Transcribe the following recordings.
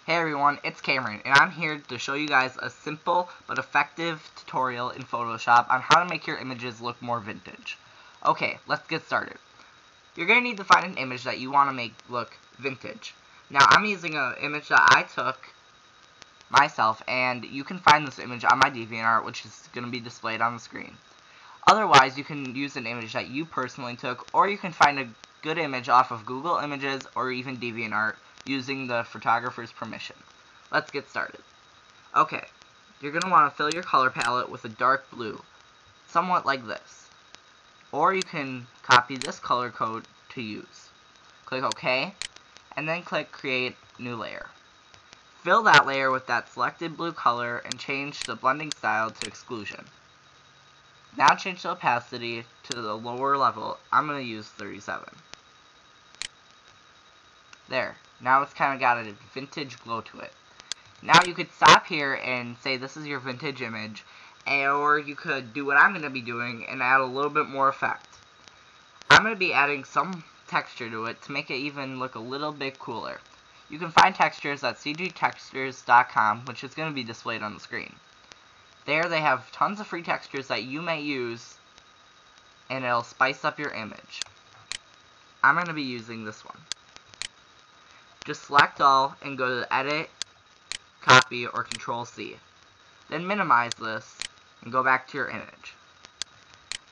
Hey everyone, it's Cameron, and I'm here to show you guys a simple but effective tutorial in Photoshop on how to make your images look more vintage. Okay, let's get started. You're going to need to find an image that you want to make look vintage. Now, I'm using an image that I took myself, and you can find this image on my DeviantArt, which is going to be displayed on the screen. Otherwise, you can use an image that you personally took, or you can find a good image off of Google Images or even DeviantArt using the photographer's permission. Let's get started. Okay, you're going to want to fill your color palette with a dark blue, somewhat like this. Or you can copy this color code to use. Click OK, and then click Create New Layer. Fill that layer with that selected blue color and change the blending style to Exclusion. Now change the opacity to the lower level. I'm going to use 37. There. Now it's kind of got a vintage glow to it. Now you could stop here and say this is your vintage image, or you could do what I'm going to be doing and add a little bit more effect. I'm going to be adding some texture to it to make it even look a little bit cooler. You can find textures at cgtextures.com, which is going to be displayed on the screen. There they have tons of free textures that you may use, and it'll spice up your image. I'm going to be using this one. Just select all and go to Edit, Copy, or Control-C. Then minimize this and go back to your image.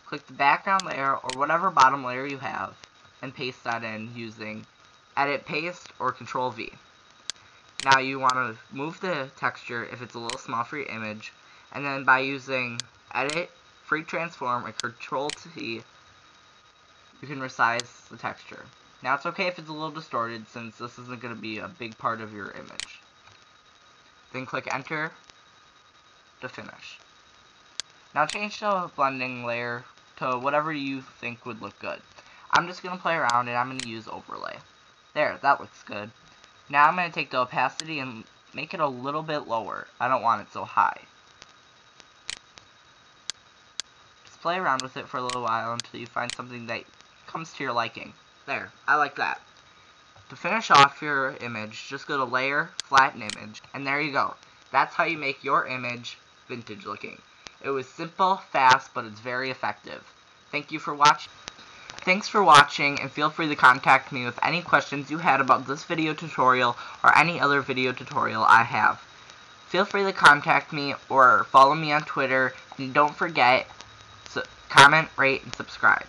Click the background layer or whatever bottom layer you have and paste that in using Edit, Paste, or Control-V. Now you want to move the texture if it's a little small for your image, and then by using Edit, Free Transform, or Control-T, you can resize the texture. Now it's okay if it's a little distorted since this isn't going to be a big part of your image. Then click Enter to finish. Now change the blending layer to whatever you think would look good. I'm just going to play around and I'm going to use Overlay. There, that looks good. Now I'm going to take the opacity and make it a little bit lower. I don't want it so high. Just play around with it for a little while until you find something that comes to your liking. There, I like that. To finish off your image, just go to Layer, Flatten Image, and there you go. That's how you make your image vintage looking. It was simple, fast, but it's very effective. Thank you for watching. Thanks for watching, and feel free to contact me with any questions you had about this video tutorial or any other video tutorial I have. Feel free to contact me or follow me on Twitter, and don't forget to comment, rate, and subscribe.